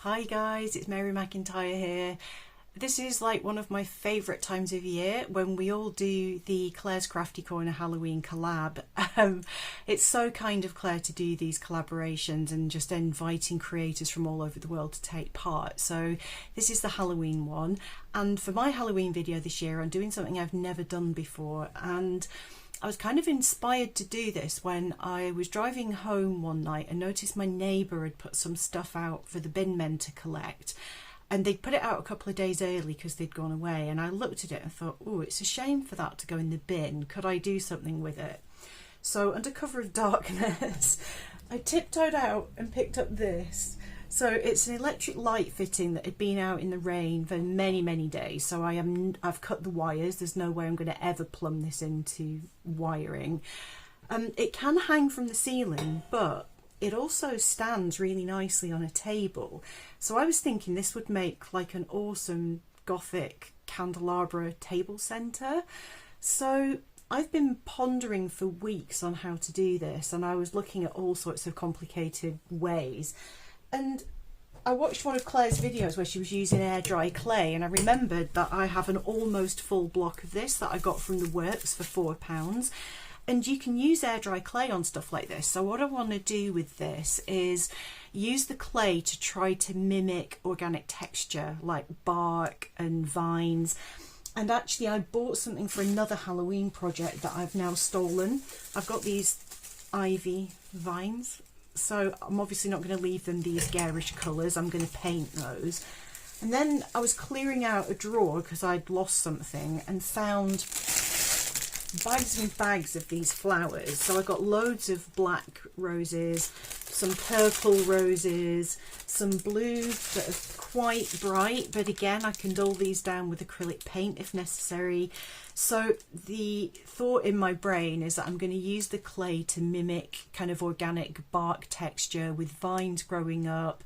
Hi guys, it's Mary McIntyre here. This is like one of my favourite times of year when we all do the Claire's Crafty Corner Halloween Collab. It's so kind of Claire to do these collaborations and just inviting creators from all over the world to take part. So this is the Halloween one, and for my Halloween video this year I'm doing something I've never done before, and I was kind of inspired to do this when I was driving home one night and noticed my neighbour had put some stuff out for the bin men to collect, and they'd put it out a couple of days early because they'd gone away, and I looked at it and thought, oh, it's a shame for that to go in the bin. Could I do something with it? So under cover of darkness I tiptoed out and picked up this. So it's an electric light fitting that had been out in the rain for many days. So I've cut the wires. There's no way I'm going to ever plumb this into wiring. It can hang from the ceiling, but it also stands really nicely on a table. So I was thinking this would make like an awesome Gothic candelabra table centre. So I've been pondering for weeks on how to do this, and I was looking at all sorts of complicated ways. And I watched one of Claire's videos where she was using air dry clay, and I remembered that I have an almost full block of this that I got from the works for £4, and you can use air dry clay on stuff like this. So what I want to do with this is use the clay to try to mimic organic texture like bark and vines. And actually I bought something for another Halloween project that I've now stolen. I've got these ivy vines, so I'm obviously not going to leave them these garish colours. I'm going to paint those. And then I was clearing out a drawer because I'd lost something and found bags and bags of these flowers. So I got loads of black roses, some purple roses, some blue that are quite bright, but again I can dull these down with acrylic paint if necessary. So the thought in my brain is that I'm going to use the clay to mimic kind of organic bark texture with vines growing up,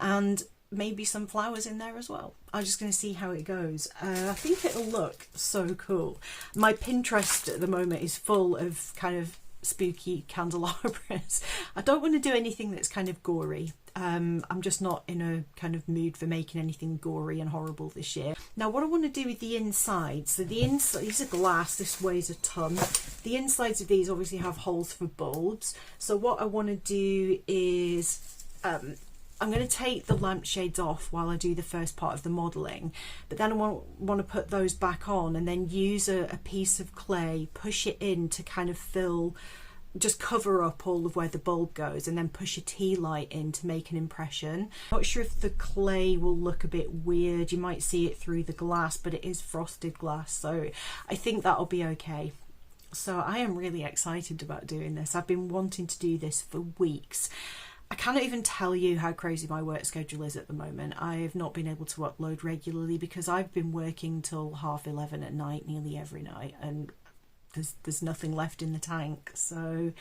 and maybe some flowers in there as well. I'm just going to see how it goes. I think it'll look so cool. My Pinterest at the moment is full of kind of spooky candelabras. I don't want to do anything that's kind of gory. I'm just not in a kind of mood for making anything gory and horrible this year. Now what I want to do with the inside, so the inside, these are glass, this weighs a ton. The insides of these obviously have holes for bulbs. So what I want to do is I'm going to take the lampshades off while I do the first part of the modelling, but then I want to put those back on and then use a piece of clay, push it in to kind of fill, just cover up all of where the bulb goes, and then push a tea light in to make an impression. Not sure if the clay will look a bit weird. You might see it through the glass, but it is frosted glass, so I think that'll be okay. So I am really excited about doing this. I've been wanting to do this for weeks. I cannot even tell you how crazy my work schedule is at the moment. I have not been able to upload regularly because I've been working till 11:30 at night nearly every night, and there's nothing left in the tank. So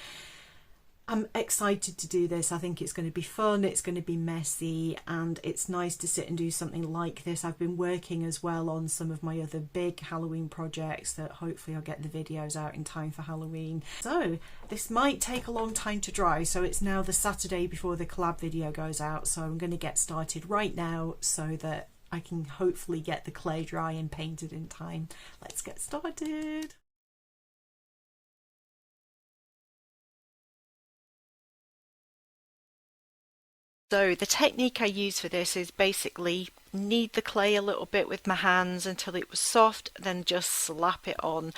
I'm excited to do this. I think it's going to be fun, it's going to be messy, and it's nice to sit and do something like this. I've been working as well on some of my other big Halloween projects that hopefully I'll get the videos out in time for Halloween. So this might take a long time to dry, so it's now the Saturday before the collab video goes out, so I'm going to get started right now so that I can hopefully get the clay dry and painted in time. Let's get started. So the technique I use for this is basically knead the clay a little bit with my hands until it was soft, then just slap it on.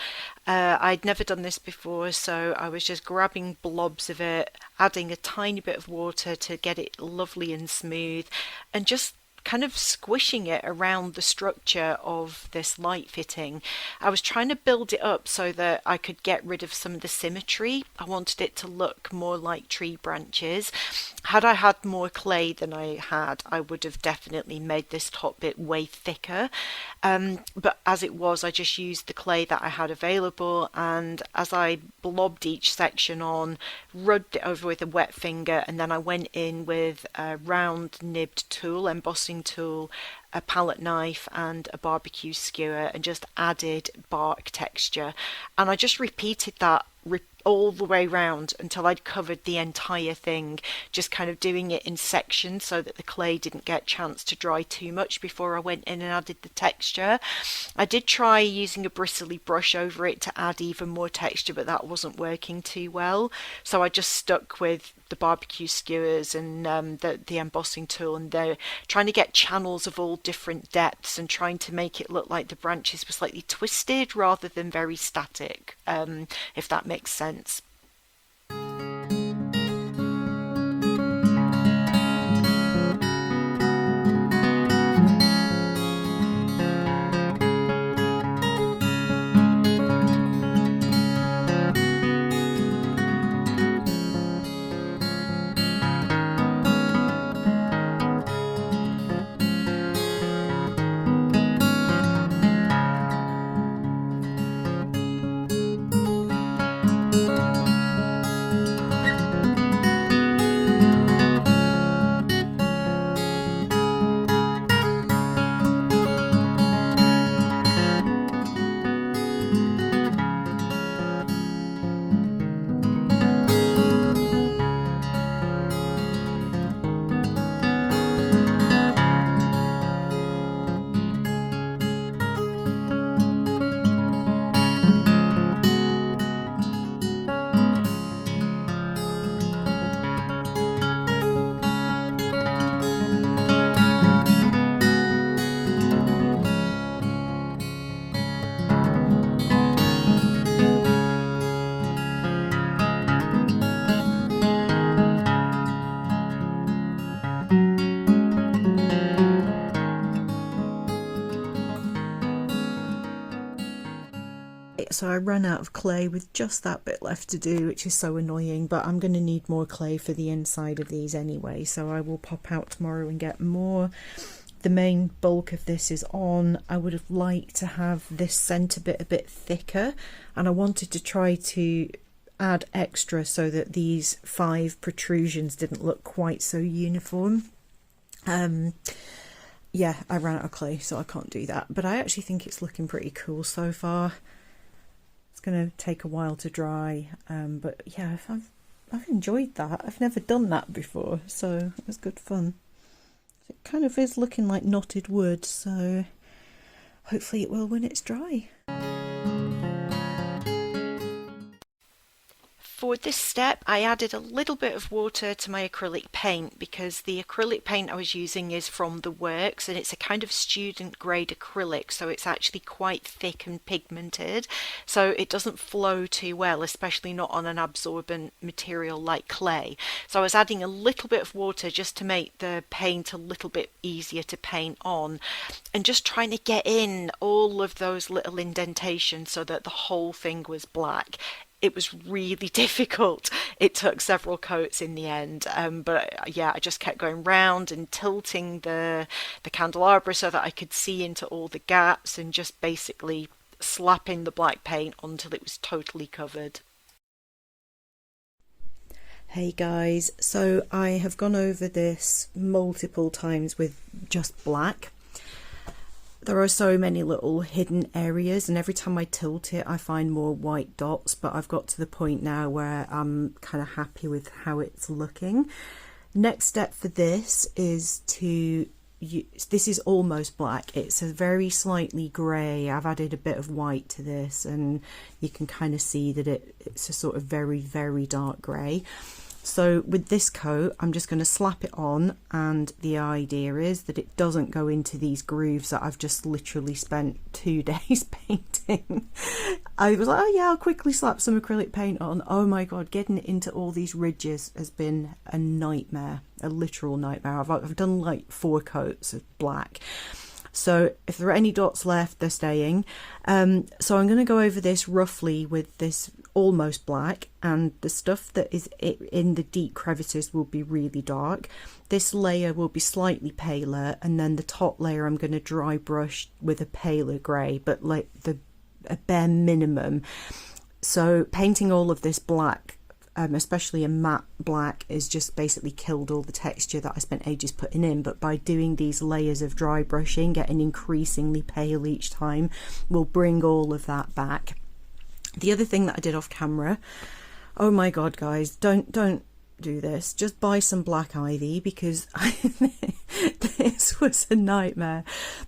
I'd never done this before, so I was just grabbing blobs of it, adding a tiny bit of water to get it lovely and smooth, and just kind of squishing it around the structure of this light fitting. I was trying to build it up so that I could get rid of some of the symmetry. I wanted it to look more like tree branches. Had I had more clay than I had, I would have definitely made this top bit way thicker. But as it was, I just used the clay that I had available, and as I blobbed each section on, rubbed it over with a wet finger, and then I went in with a round nibbed tool, embossing tool, a palette knife and a barbecue skewer, and just added bark texture. And I just repeated that all the way round until I'd covered the entire thing, just kind of doing it in sections so that the clay didn't get a chance to dry too much before I went in and added the texture. I did try using a bristly brush over it to add even more texture, but that wasn't working too well, so I just stuck with the barbecue skewers and the embossing tool, and they're trying to get channels of all different depths and trying to make it look like the branches were slightly twisted rather than very static, if that makes sense. So I ran out of clay with just that bit left to do, which is so annoying, but I'm going to need more clay for the inside of these anyway, so I will pop out tomorrow and get more. The main bulk of this is on. I would have liked to have this centre bit a bit thicker, and I wanted to try to add extra so that these 5 protrusions didn't look quite so uniform. Yeah, I ran out of clay, so I can't do that, but I actually think it's looking pretty cool so far. It's going to take a while to dry, but yeah, I've enjoyed that. I've never done that before, so it was good fun. It kind of is looking like knotted wood, so hopefully it will when it's dry. For this step, I added a little bit of water to my acrylic paint because the acrylic paint I was using is from the works, and it's a kind of student grade acrylic, so it's actually quite thick and pigmented, so it doesn't flow too well, especially not on an absorbent material like clay. So I was adding a little bit of water just to make the paint a little bit easier to paint on, and just trying to get in all of those little indentations so that the whole thing was black. It was really difficult. It took several coats in the end, but yeah, I just kept going round and tilting the candelabra so that I could see into all the gaps, and just basically slapping the black paint until it was totally covered. Hey guys, so I have gone over this multiple times with just black. There are so many little hidden areas, and every time I tilt it I find more white dots, but I've got to the point now where I'm kind of happy with how it's looking. Next step for this is to this is almost black. It's a very slightly grey. I've added a bit of white to this, and you can kind of see that it's a sort of very, very dark grey. So with this coat, I'm just going to slap it on, and the idea is that it doesn't go into these grooves that I've just literally spent 2 days painting. I was like, oh yeah, I'll quickly slap some acrylic paint on. Oh my god, getting it into all these ridges has been a nightmare, a literal nightmare. I've done like 4 coats of black. So if there are any dots left, they're staying. So I'm going to go over this roughly with this almost black, and the stuff that is in the deep crevices will be really dark. This layer will be slightly paler, and then the top layer I'm going to dry brush with a paler grey, but like a bare minimum. So painting all of this black, especially a matte black, is just basically killed all the texture that I spent ages putting in, but by doing these layers of dry brushing, getting increasingly pale each time, will bring all of that back. The other thing that I did off camera Oh my god, guys, don't do this. Just buy some black ivy, because this was a nightmare.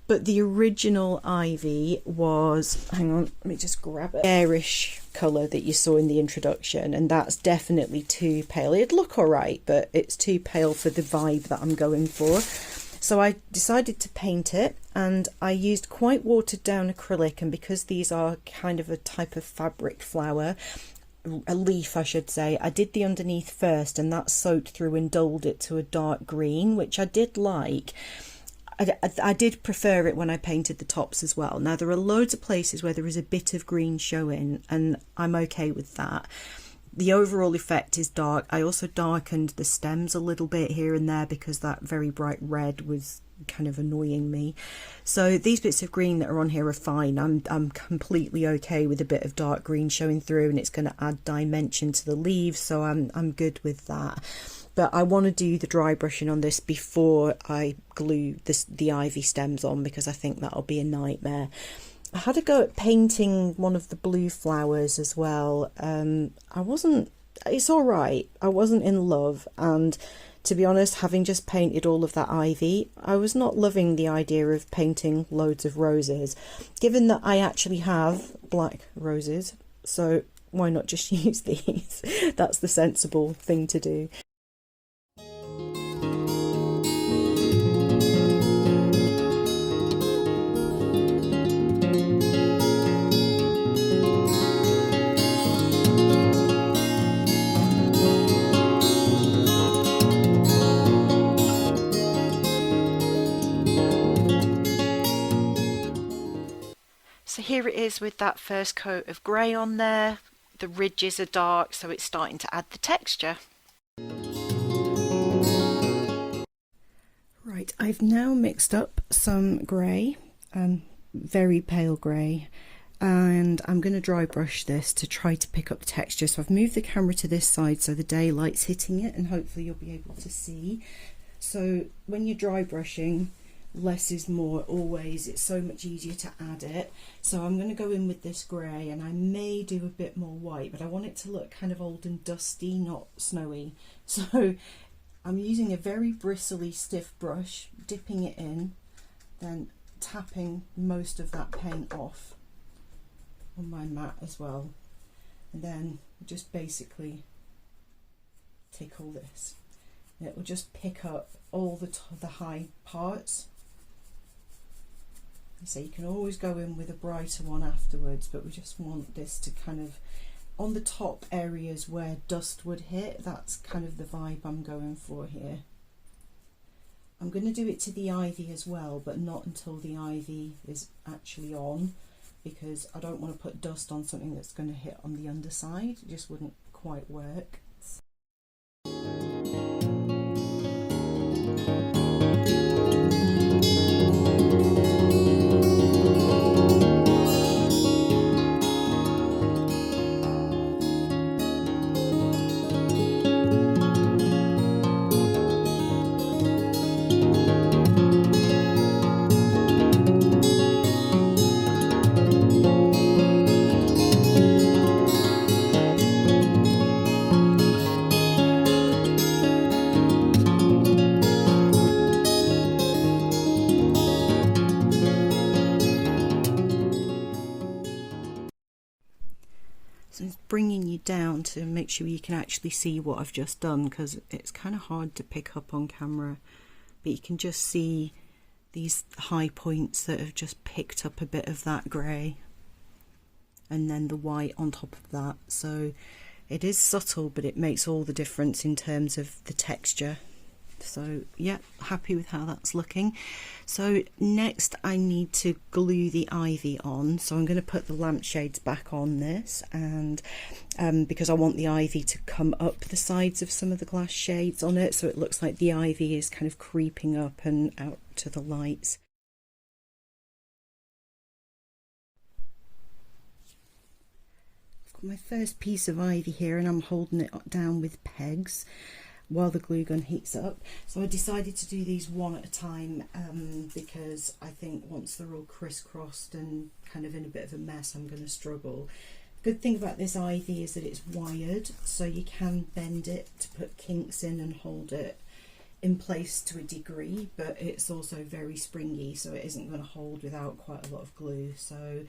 But the original ivy was, hang on, let me just grab it, airish colour that you saw in the introduction, and that's definitely too pale. It'd look alright, but it's too pale for the vibe that I'm going for. So I decided to paint it, and I used quite watered down acrylic, and because these are kind of a type of fabric flower, a leaf I should say, I did the underneath first, and that soaked through and dulled it to a dark green, which I did like. I did prefer it when I painted the tops as well. Now there are loads of places where there is a bit of green showing, and I'm okay with that. The overall effect is dark. I also darkened the stems a little bit here and there because that very bright red was kind of annoying me. So these bits of green that are on here are fine. I'm completely okay with a bit of dark green showing through, and it's going to add dimension to the leaves, so I'm good with that. But I want to do the dry brushing on this before I glue the ivy stems on, because I think that'll be a nightmare. I had a go at painting one of the blue flowers as well. It's all right. I wasn't in love, and to be honest, having just painted all of that ivy, I was not loving the idea of painting loads of roses, given that I actually have black roses, so why not just use these? That's the sensible thing to do. So here it is with that first coat of grey on there. The ridges are dark, so it's starting to add the texture. Right, I've now mixed up some grey, very pale grey, and I'm going to dry brush this to try to pick up the texture. So I've moved the camera to this side so the daylight's hitting it, and hopefully you'll be able to see. So when you're dry brushing, less is more always. It's so much easier to add it. So I'm going to go in with this grey, and I may do a bit more white, but I want it to look kind of old and dusty, not snowy. So I'm using a very bristly stiff brush, dipping it in, then tapping most of that paint off on my mat as well, and then just basically tickle this. It will just pick up all the high parts. So you can always go in with a brighter one afterwards, but we just want this to kind of, on the top areas where dust would hit, that's kind of the vibe I'm going for here. I'm going to do it to the ivy as well, but not until the ivy is actually on, because I don't want to put dust on something that's going to hit on the underside. It just wouldn't quite work. So it's bringing you down to make sure you can actually see what I've just done, because it's kind of hard to pick up on camera, but you can just see these high points that have just picked up a bit of that grey, and then the white on top of that. So it is subtle, but it makes all the difference in terms of the texture. So yeah, happy with how that's looking. So next I need to glue the ivy on, so I'm going to put the lampshades back on this, and because I want the ivy to come up the sides of some of the glass shades on it, so it looks like the ivy is kind of creeping up and out to the lights. I've got my first piece of ivy here, and I'm holding it down with pegs while the glue gun heats up. So I decided to do these one at a time, because I think once they're all crisscrossed and kind of in a bit of a mess, I'm going to struggle. Good thing about this ivy is that it's wired, so you can bend it to put kinks in and hold it in place to a degree, but it's also very springy, so it isn't going to hold without quite a lot of glue. So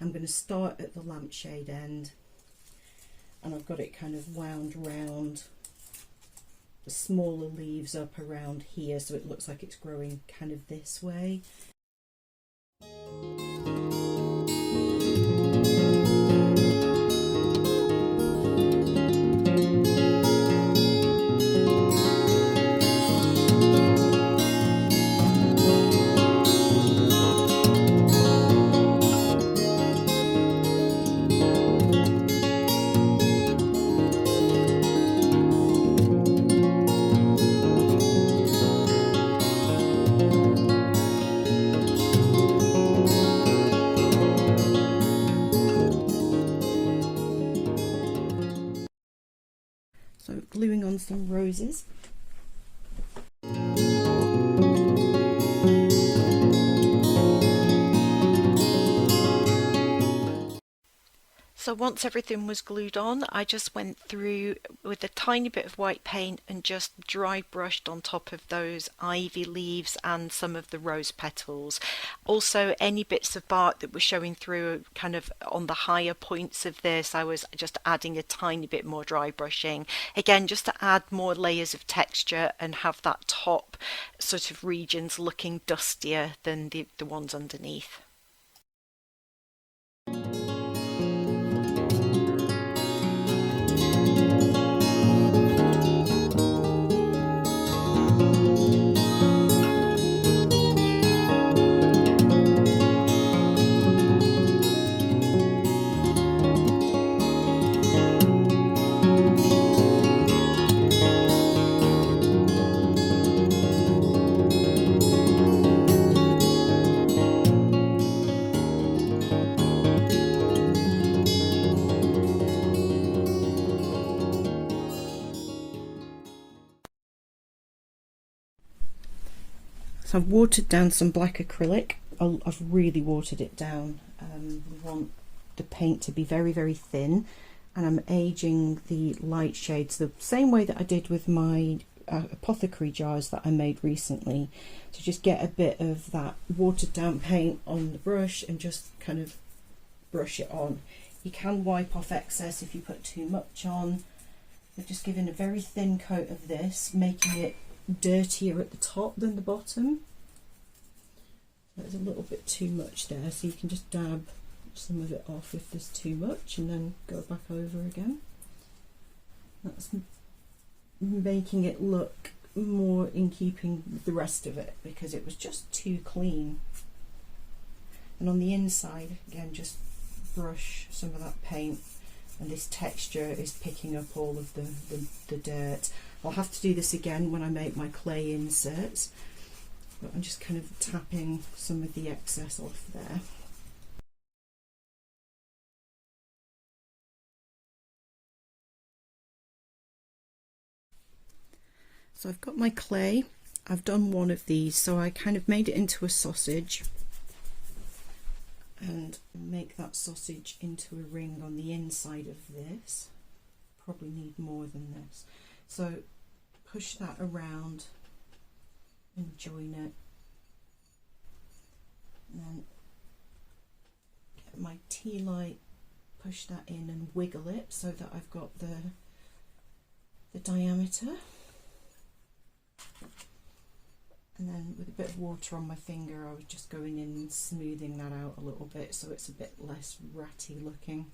I'm going to start at the lampshade end, and I've got it kind of wound round the smaller leaves up around here, so it looks like it's growing kind of this way. So gluing on some roses. So once everything was glued on, I just went through with a tiny bit of white paint and just dry brushed on top of those ivy leaves and some of the rose petals. Also, any bits of bark that were showing through kind of on the higher points of this, I was just adding a tiny bit more dry brushing. Again, just to add more layers of texture and have that top sort of regions looking dustier than the ones underneath. So I've watered down some black acrylic. I've really watered it down. We want the paint to be very, very thin, and I'm aging the light shades the same way that I did with my apothecary jars that I made recently. So just get a bit of that watered down paint on the brush and just kind of brush it on. You can wipe off excess if you put too much on. We're just giving a very thin coat of this, making it dirtier at the top than the bottom. There's a little bit too much there, so you can just dab some of it off if there's too much and then go back over again. That's making it look more in keeping with the rest of it because it was just too clean. And on the inside, again, just brush some of that paint, and this texture is picking up all of the dirt. I'll have to do this again when I make my clay inserts, but I'm just kind of tapping some of the excess off there. So I've got my clay. I've done one of these, so I kind of made it into a sausage and make that sausage into a ring on the inside of this. Probably need more than this. So push that around and join it, and then get my tea light, push that in and wiggle it so that I've got the diameter, and then with a bit of water on my finger I was just going in and smoothing that out a little bit so it's a bit less ratty looking.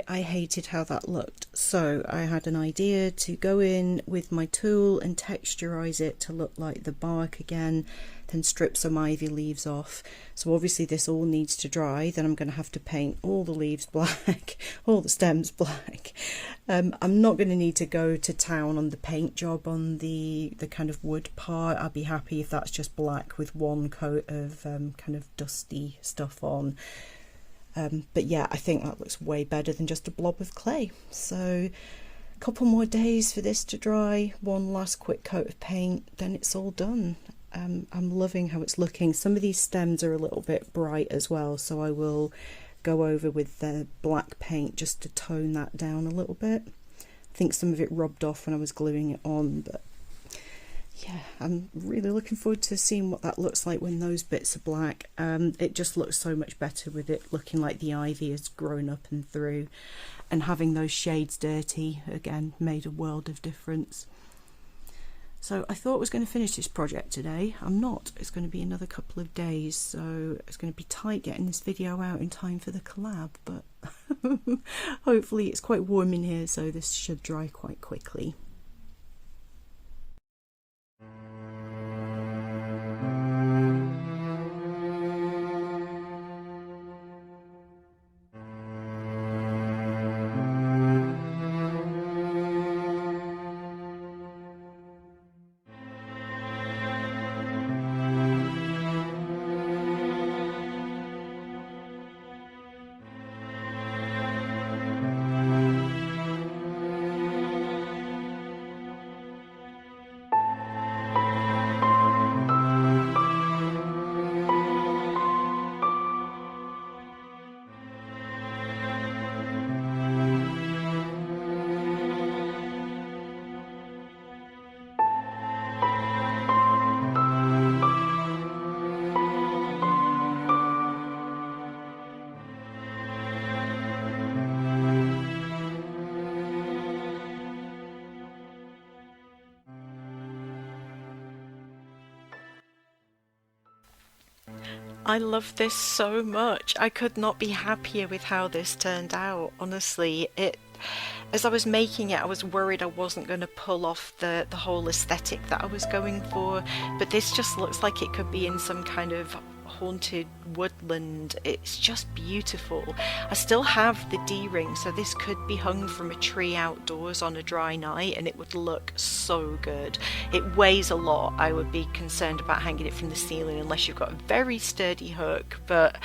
I hated how that looked, so I had an idea to go in with my tool and texturize it to look like the bark again, then strip some ivy leaves off. So obviously this all needs to dry, then I'm going to have to paint all the leaves black, all the stems black. I'm not going to need to go to town on the paint job on the kind of wood part. I'll be happy if that's just black with one coat of kind of dusty stuff on. But yeah, I think that looks way better than just a blob of clay. So A couple more days for this to dry, one last quick coat of paint, then it's all done. I'm loving how it's looking. Some of these stems are a little bit bright as well, so I will go over with the black paint just to tone that down a little bit. I think some of it rubbed off when I was gluing it on, but yeah, I'm really looking forward to seeing what that looks like when those bits are black. It just looks so much better with it looking like the ivy has grown up and through, and having those shades dirty again made a world of difference. So I thought I was going to finish this project today. I'm not. It's going to be another couple of days, so it's going to be tight getting this video out in time for the collab, but hopefully it's quite warm in here, so this should dry quite quickly. I love this so much. I could not be happier with how this turned out. Honestly, as I was making it, I was worried I wasn't going to pull off the whole aesthetic that I was going for, but this just looks like it could be in some kind of haunted woodland. It's just beautiful. I still have the D-ring, so this could be hung from a tree outdoors on a dry night and it would look so good. It weighs a lot. I would be concerned about hanging it from the ceiling unless you've got a very sturdy hook, but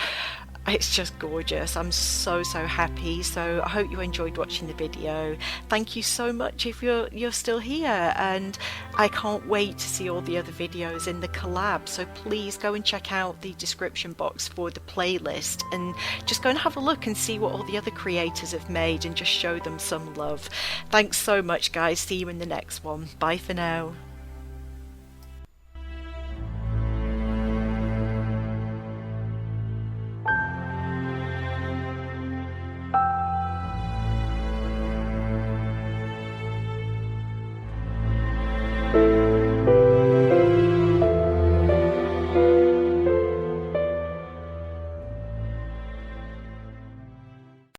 it's just gorgeous. I'm so happy. So I hope you enjoyed watching the video. Thank you so much if you're still here, and I can't wait to see all the other videos in the collab, so please go and check out the description box for the playlist and just go and have a look and see what all the other creators have made and just show them some love. Thanks so much guys. See you in the next one. Bye for now.